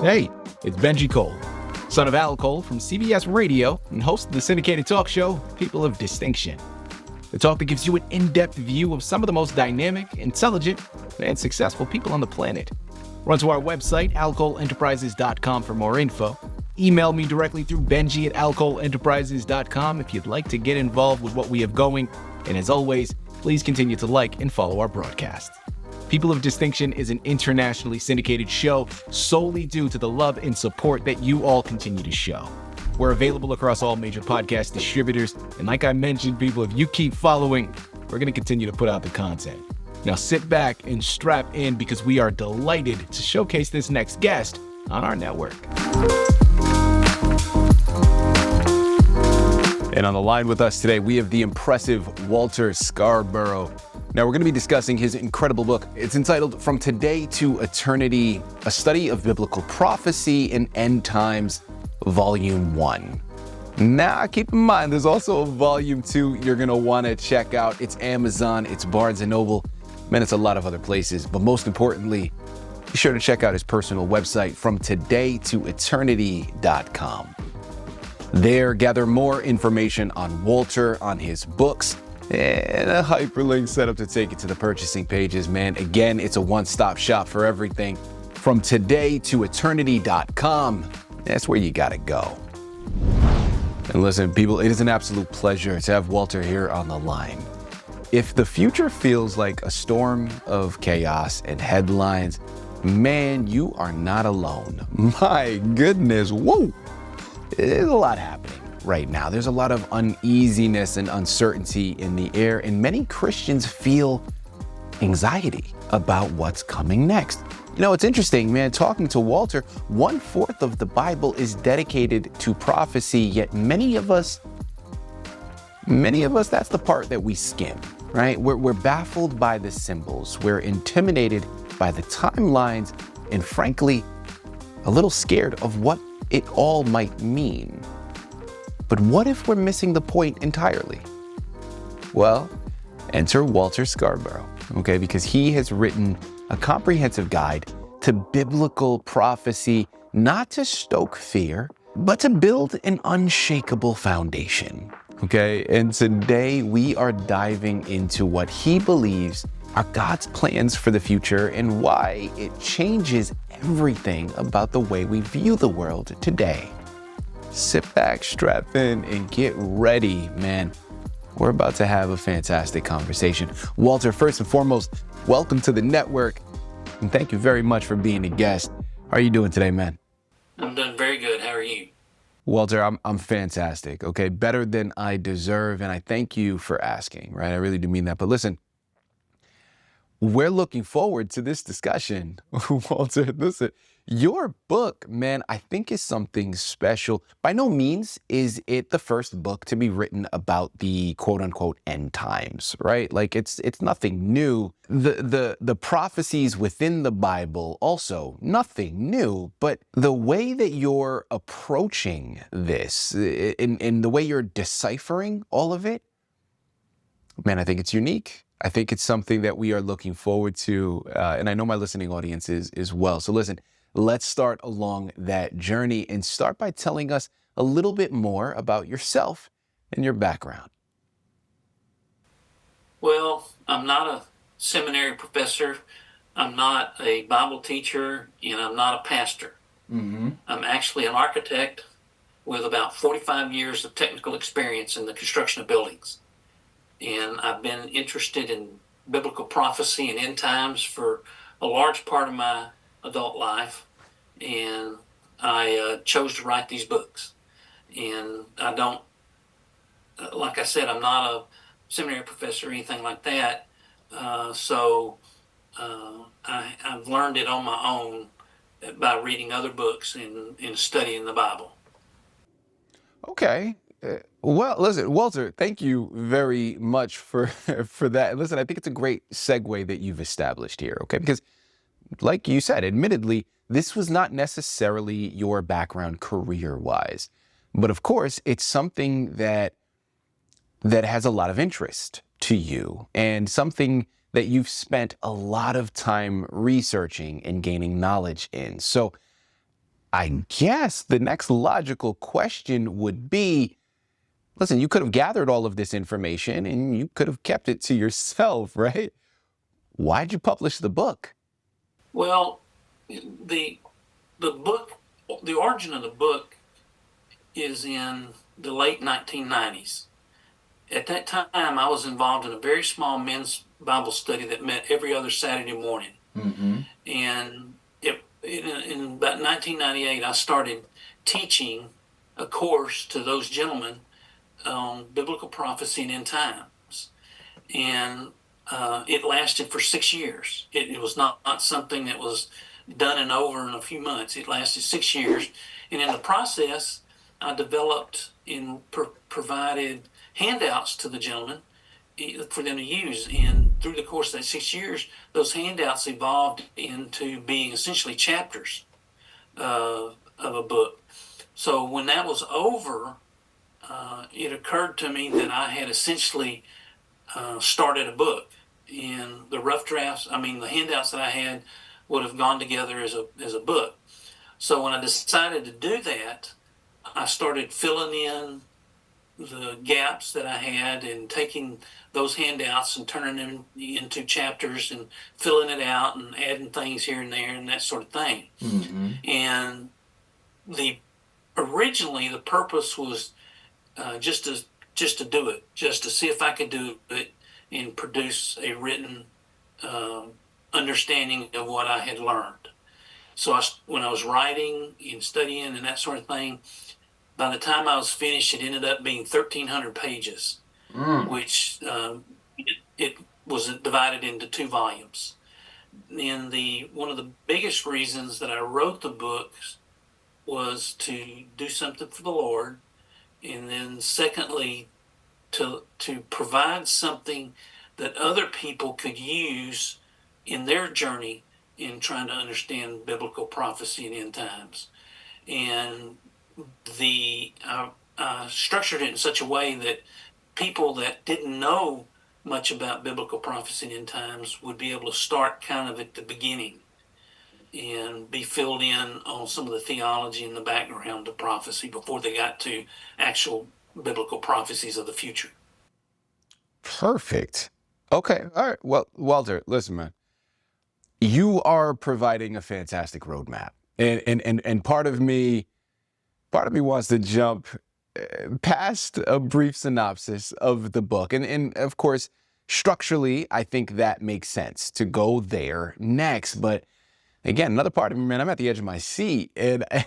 Hey, it's Benji Cole, son of Al Cole from CBS Radio and host of the syndicated talk show, People of Distinction. The talk that gives you an in-depth view of some of the most dynamic, intelligent, and successful people on the planet. Run to our website, alcoleenterprises.com for more info. Email me directly through Benji at alcoleenterprises.com if you'd like to get involved with what we have going. And as always, please continue to like and follow our broadcast. People of Distinction is an internationally syndicated show solely due to the love and support that you all continue to show. We're available across all major podcast distributors, and like I mentioned, people, if you keep following, we're going to continue to put out the content. Now sit back and strap in because we are delighted to showcase this next guest on our network. And on the line with us today, we have the impressive Walter Scarborough. Now, we're going to be discussing his incredible book. It's entitled From Today to Eternity, A Study of Biblical Prophecy in End Times, Volume 1. Now, keep in mind, there's also a Volume 2 you're going to want to check out. It's Amazon, it's Barnes & Noble, man, it's a lot of other places. But most importantly, be sure to check out his personal website, FromTodayToEternity.com. There, gather more information on Walter, on his books, and a hyperlink set up to take you to the purchasing pages, man. Again, it's a one-stop shop for everything. FromTodayToEternity.com. That's where you gotta go. And listen, people, it is an absolute pleasure to have Walter here on the line. If the future feels like a storm of chaos and headlines, man, you are not alone. My goodness, whoa! There's a lot happening right now. There's a lot of uneasiness and uncertainty in the air, and many Christians feel anxiety about what's coming next. You know, it's interesting, man, talking to Walter, 1/4 of the Bible is dedicated to prophecy, yet many of us, that's the part that we skim, right? We're baffled by the symbols. We're intimidated by the timelines, and frankly, a little scared of what it all might mean. But what if we're missing the point entirely? Well, enter Walter Scarborough, okay? Because he has written a comprehensive guide to biblical prophecy, not to stoke fear, but to build an unshakable foundation, okay? And today we are diving into what he believes are God's plans for the future and why it changes everything about the way we view the world today. Sit back, strap in, and get ready, man. We're about to have a fantastic conversation. Walter, first and foremost, welcome to the network, and thank you very much for being a guest. How are you doing today, man? I'm doing very good. How are you? Walter, I'm fantastic, okay? Better than I deserve, and I thank you for asking, right? I really do mean that. But listen, we're looking forward to this discussion. Walter, listen, your book, man, I think is something special. By no means is it the first book to be written about the quote unquote end times, right? Like it's nothing new. The prophecies within the Bible also nothing new, but the way that you're approaching this in the way you're deciphering all of it, man, I think it's unique. I think it's something that we are looking forward to, and I know my listening audience is as well. So listen, let's start along that journey and start by telling us a little bit more about yourself and your background. Well, I'm not a seminary professor. I'm not a Bible teacher, and I'm not a pastor. Mm-hmm. I'm actually an architect with about 45 years of technical experience in the construction of buildings. And I've been interested in biblical prophecy and end times for a large part of my adult life. And I chose to write these books. And I don't, like I said, I'm not a seminary professor or anything like that. So I've learned it on my own by reading other books and studying the Bible. Okay. Well, listen, Walter, thank you very much for that. Listen, I think it's a great segue that you've established here, okay? Because like you said, admittedly, this was not necessarily your background career-wise. But of course, it's something that has a lot of interest to you and something that you've spent a lot of time researching and gaining knowledge in. So I guess the next logical question would be, listen, you could have gathered all of this information and you could have kept it to yourself, right? Why'd you publish the book? Well, the book, the origin of the book is in the late 1990s. At that time, I was involved in a very small men's Bible study that met every other Saturday morning. Mm-hmm. And in about 1998, I started teaching a course to those gentlemen on biblical prophecy and end times. And it lasted for 6 years. It was not something that was done and over in a few months. It lasted 6 years. And in the process, I developed and provided handouts to the gentlemen for them to use. And through the course of that 6 years, those handouts evolved into being essentially chapters of a book. So when that was over, it occurred to me that I had essentially started a book. And the rough drafts, the handouts that I had would have gone together as a book. So when I decided to do that, I started filling in the gaps that I had and taking those handouts and turning them into chapters and filling it out and adding things here and there and that sort of thing. Mm-hmm. And originally the purpose was just to do it, just to see if I could do it and produce a written understanding of what I had learned. So when I was writing and studying and that sort of thing, by the time I was finished, it ended up being 1,300 pages, which it was divided into 2 volumes. And one of the biggest reasons that I wrote the books was to do something for the Lord, and then secondly, to provide something that other people could use in their journey in trying to understand biblical prophecy and end times. And I structured it in such a way that people that didn't know much about biblical prophecy and end times would be able to start kind of at the beginning and be filled in on some of the theology and the background of prophecy before they got to actual biblical prophecies of the future. Perfect. Okay. All right. Well, Walter, listen, man, you are providing a fantastic roadmap. And part of me wants to jump past a brief synopsis of the book. And of course, structurally, I think that makes sense to go there next. But again, another part of me, man, I'm at the edge of my seat and I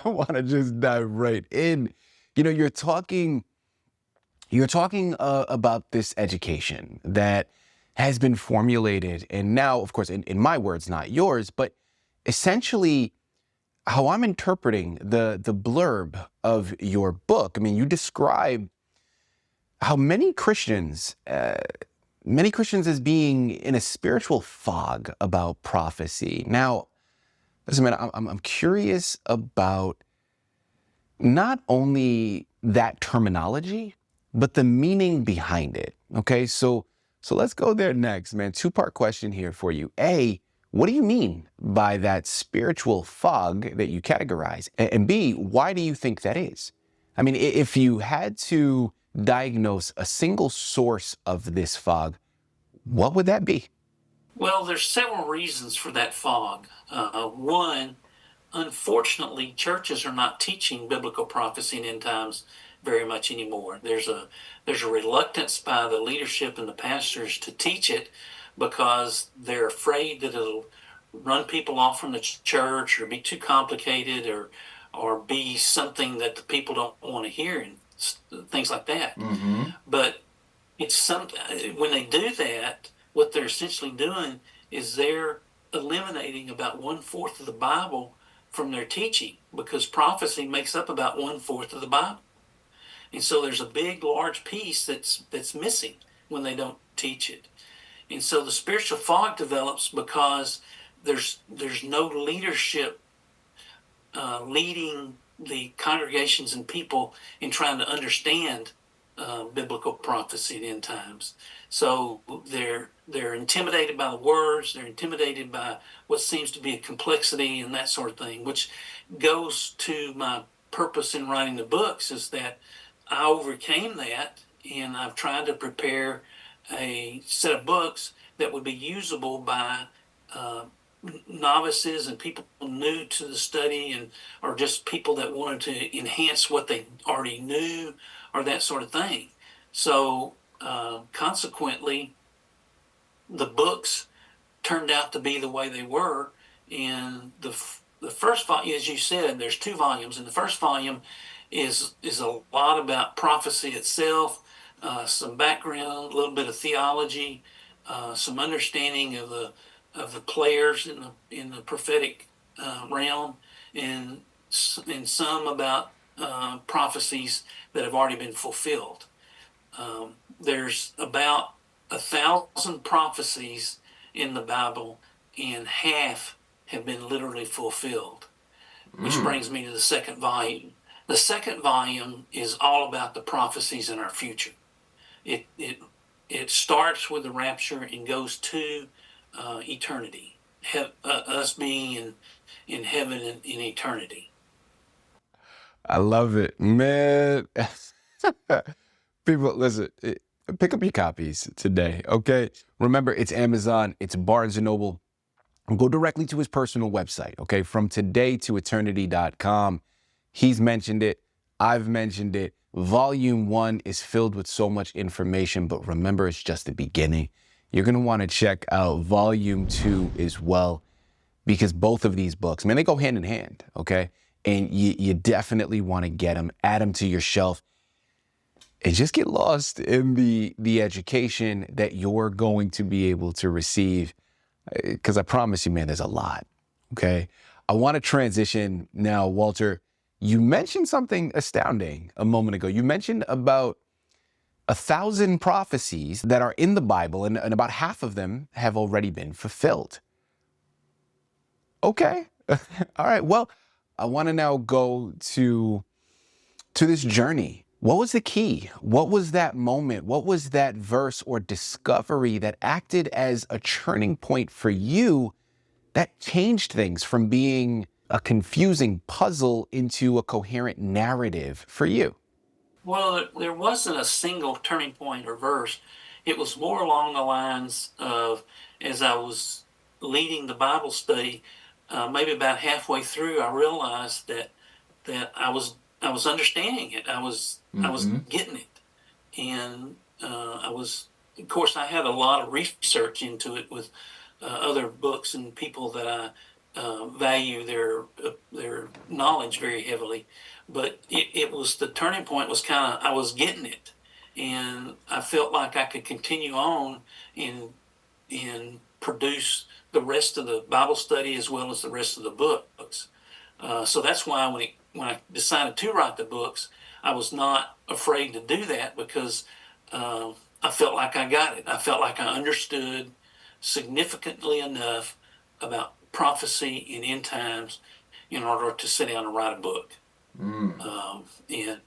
want to just dive right in. You know, you're talking about this education that has been formulated. And now, of course, in my words, not yours, but essentially how I'm interpreting the blurb of your book. I mean, you describe how many Christians as being in a spiritual fog about prophecy. Now, listen, man, I'm curious about not only that terminology, but the meaning behind it. Okay, so let's go there next, man. 2-part question here for you. A, what do you mean by that spiritual fog that you categorize? And B, why do you think that is? I mean, if you had to diagnose a single source of this fog, what would that be? Well, there's several reasons for that fog. One, unfortunately, churches are not teaching biblical prophecy and end times very much anymore. There's a reluctance by the leadership and the pastors to teach it because they're afraid that it'll run people off from the church or be too complicated or be something that the people don't want to hear and things like that. Mm-hmm. But when they do that, what they're essentially doing is they're eliminating about 1/4 of the Bible from their teaching, because prophecy makes up about 1/4 of the Bible. And so there's a big, large piece that's missing when they don't teach it. And so the spiritual fog develops because there's no leadership leading the congregations and people in trying to understand biblical prophecy at end times. So they're intimidated by the words. They're intimidated by what seems to be a complexity and that sort of thing, which goes to my purpose in writing the books, is that I overcame that, and I've tried to prepare a set of books that would be usable by uh, novices and people new to the study, and or just people that wanted to enhance what they already knew or that sort of thing. So consequently, the books turned out to be the way they were. And the first volume, as you said, there's two volumes, and the first volume is a lot about prophecy itself, some background, a little bit of theology, some understanding of the players in the prophetic realm, and and some about prophecies that have already been fulfilled. There's about 1,000 prophecies in the Bible, and half have been literally fulfilled, which brings me to the second volume. The second volume is all about the prophecies in our future. It it it starts with the rapture and goes to eternity, us being in heaven in eternity. I love it, man. People, listen, pick up your copies today, okay? Remember, it's Amazon, it's Barnes& and Noble. Go directly to his personal website, okay? From today to eternity.com. He's mentioned it. I've mentioned it. Volume 1 is filled with so much information, but remember, it's just the beginning. You're going to want to check out Volume 2 as well, because both of these books, man, they go hand in hand, okay? And you definitely want to get them, add them to your shelf, and just get lost in the education that you're going to be able to receive. Because I promise you, man, there's a lot, okay? I want to transition now, Walter. You mentioned something astounding a moment ago. You mentioned about 1,000 prophecies that are in the Bible, and about half of them have already been fulfilled. Okay. All right. Well, I want to now go to this journey. What was the key? What was that moment? What was that verse or discovery that acted as a turning point for you that changed things from being a confusing puzzle into a coherent narrative for you? Well, there wasn't a single turning point or verse. It was more along the lines of, as I was leading the Bible study, maybe about halfway through, I realized that I was understanding it. I was getting it, and I was. Of course, I had a lot of research into it with other books and people that I value their knowledge very heavily. But it was, the turning point was kind of, I was getting it, and I felt like I could continue on and produce the rest of the Bible study as well as the rest of the books. So that's why when I decided to write the books, I was not afraid to do that, because I felt like I got it. I felt like I understood significantly enough about prophecy in end times in order to sit down and write a book, and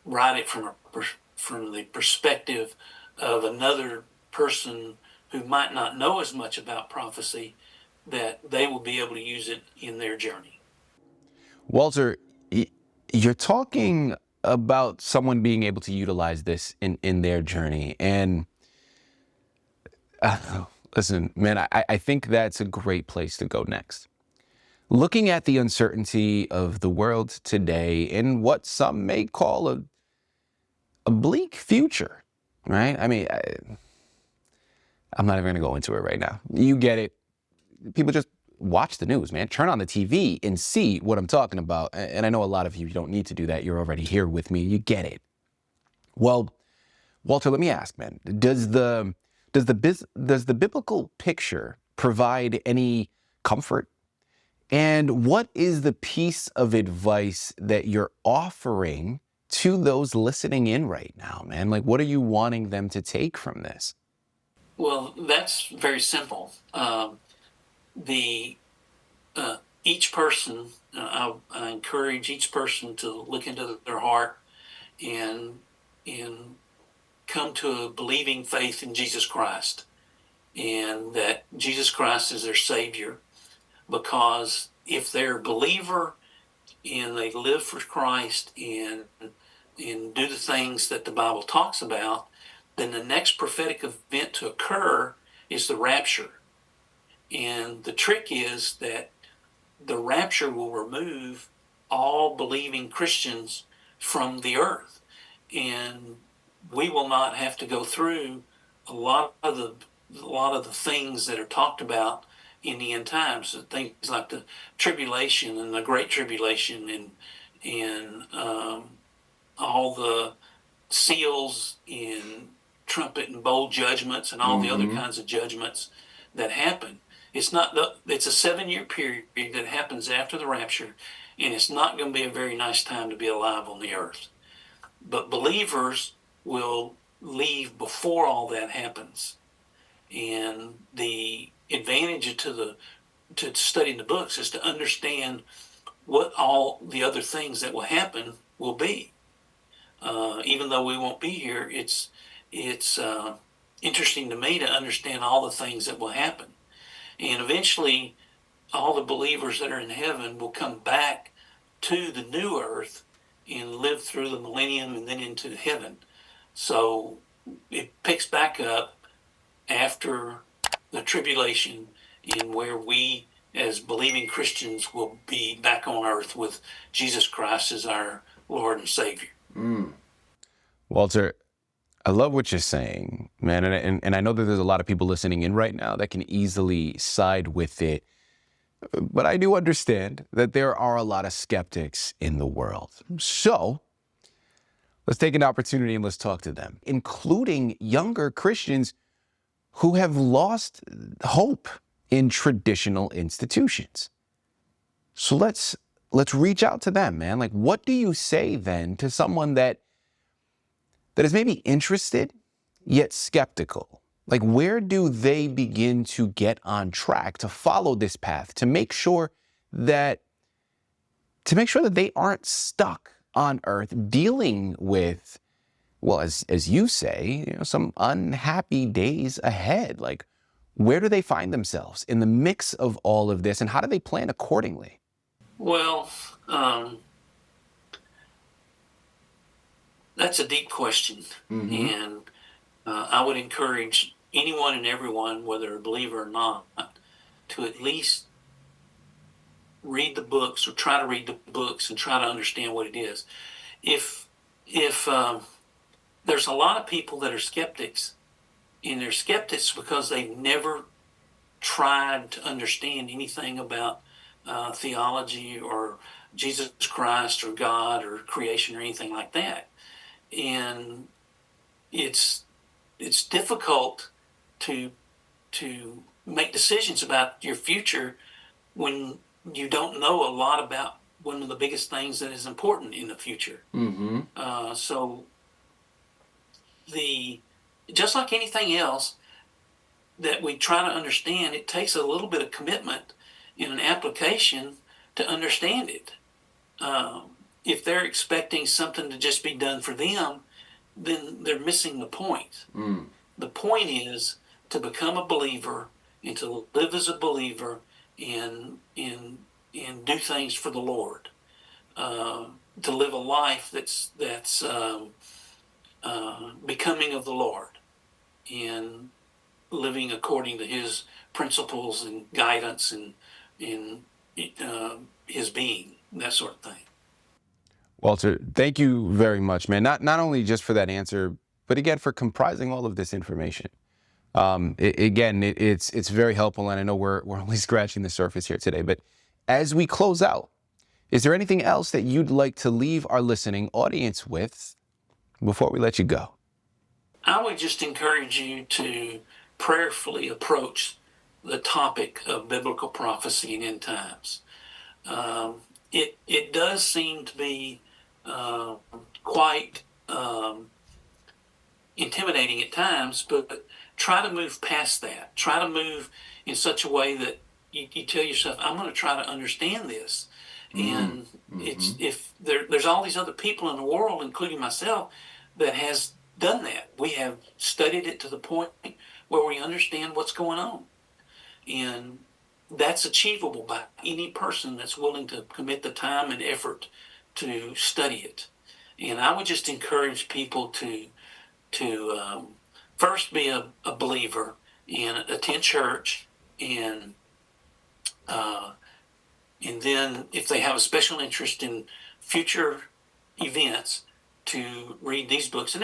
write it from the perspective of another person who might not know as much about prophecy, that they will be able to use it in their journey. Walter, you're talking about someone being able to utilize this in their journey. And listen, man, I think that's a great place to go next. Looking at the uncertainty of the world today in what some may call a bleak future, right? I mean, I'm not even going to go into it right now. You get it. People just watch the news, man. Turn on the TV and see what I'm talking about. And I know a lot of you don't need to do that. You're already here with me. You get it. Well, Walter, let me ask, man, does the biblical picture provide any comfort? And what is the piece of advice that you're offering to those listening in right now, man? Like, what are you wanting them to take from this? Well, that's very simple. The Each person, I encourage each person to look into their heart and come to a believing faith in Jesus Christ, and that Jesus Christ is their Savior. Because if they're a believer and they live for Christ and do the things that the Bible talks about, then the next prophetic event to occur is the rapture. And the trick is that the rapture will remove all believing Christians from the earth, and we will not have to go through a lot of the things that are talked about in the end times, things like the tribulation and the great tribulation, and all the seals and trumpet and bowl judgments and all the other kinds of judgments that happen. It's a 7-year period that happens after the rapture, and it's not going to be a very nice time to be alive on the earth. But believers will leave before all that happens. And the advantage to studying the books is to understand what all the other things that will happen will be. Even though we won't be here, it's interesting to me to understand all the things that will happen. And eventually, all the believers that are in heaven will come back to the new earth and live through the millennium and then into heaven. So it picks back up after the tribulation, in where we as believing Christians will be back on earth with Jesus Christ as our Lord and Savior. Walter, I love what you're saying, man. And I know that there's a lot of people listening in right now that can easily side with it. But I do understand that there are a lot of skeptics in the world. So let's take an opportunity and let's talk to them, including younger Christians who have lost hope in traditional institutions. So let's reach out to them, man. Like, what do you say then to someone that is maybe interested yet skeptical? Like, where do they begin to get on track to follow this path, to make sure that they aren't stuck on earth dealing with, well, as you say, some unhappy days ahead? Like, where do they find themselves in the mix of all of this, and how do they plan accordingly? Well, that's a deep question. And I would encourage anyone and everyone, whether a believer or not, to at least read the books, or try to read the books and try to understand what it is. If there's a lot of people that are skeptics, and they're skeptics because they've never tried to understand anything about theology or Jesus Christ or God or creation or anything like that. And it's difficult to make decisions about your future when you don't know a lot about one of the biggest things that is important in the future. So just like anything else that we try to understand, it takes a little bit of commitment in an application to understand it. If they're expecting something to just be done for them, then they're missing the point. The point is to become a believer and to live as a believer and do things for the Lord. To live a life that's becoming of the Lord, and living according to His principles and guidance and His being, that sort of thing. Walter, thank you very much, man. Not only just for that answer, but again for comprising all of this information. It's very helpful, and I know we're only scratching the surface here today. But as we close out, is there anything else that you'd like to leave our listening audience with before we let you go? I would just encourage you to prayerfully approach the topic of biblical prophecy and end times. It does seem to be quite intimidating at times, but try to move past that. Try to move in such a way that you tell yourself, I'm going to try to understand this. And there's all these other people in the world, including myself, that has done that. We have studied it to the point where we understand what's going on. And that's achievable by any person that's willing to commit the time and effort to study it. And I would just encourage people to first be a believer and attend church, and then if they have a special interest in future events, to read these books. And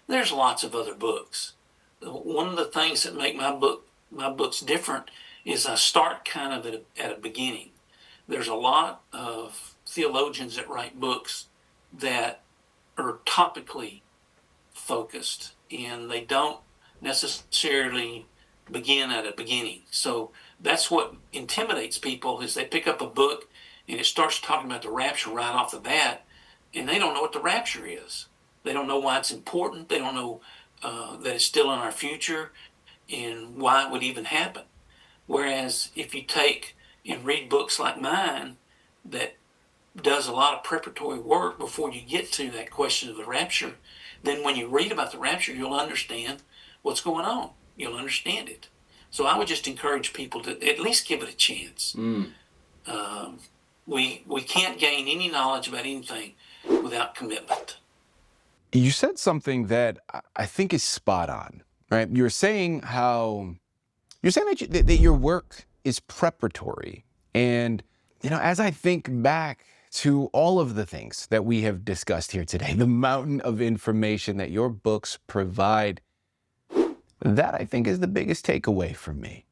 there's lots of other books. One of the things that make my books different is I start kind of at a beginning. There's a lot of theologians that write books that are topically focused, and they don't necessarily begin at a beginning. So that's what intimidates people, is they pick up a book and it starts talking about the rapture right off the bat, and they don't know what the rapture is. They don't know why it's important. They don't know that it's still in our future and why it would even happen. Whereas if you take and read books like mine that does a lot of preparatory work before you get to that question of the rapture, then when you read about the rapture, you'll understand what's going on. You'll understand it. So I would just encourage people to at least give it a chance. We can't gain any knowledge about anything without commitment. You said something that I think is spot on, right? You're saying that your work is preparatory. And, as I think back to all of the things that we have discussed here today, the mountain of information that your books provide, that I think is the biggest takeaway for me.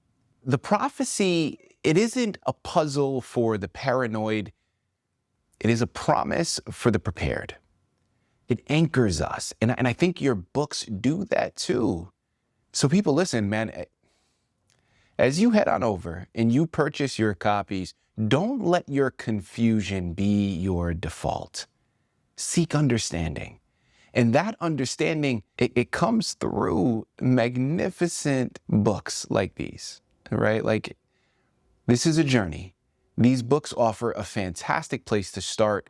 The prophecy, it isn't a puzzle for the paranoid. It is a promise for the prepared. It anchors us. And I think your books do that too. So people, listen, man, as you head on over and you purchase your copies, don't let your confusion be your default. Seek understanding. And that understanding, it comes through magnificent books like these, right? Like, this is a journey. These books offer a fantastic place to start,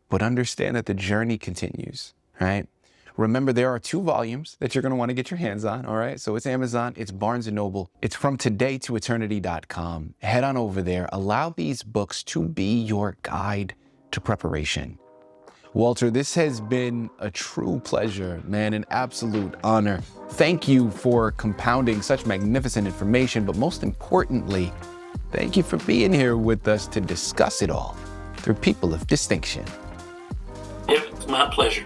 but understand that the journey continues, right? Remember, there are 2 volumes that you're going to want to get your hands on, all right? So it's Amazon, it's Barnes & Noble, it's from todaytoeternity.com. Head on over there. Allow these books to be your guide to preparation. Walter, this has been a true pleasure, man, an absolute honor. Thank you for compounding such magnificent information, but most importantly, thank you for being here with us to discuss it all through people of distinction. It's my pleasure.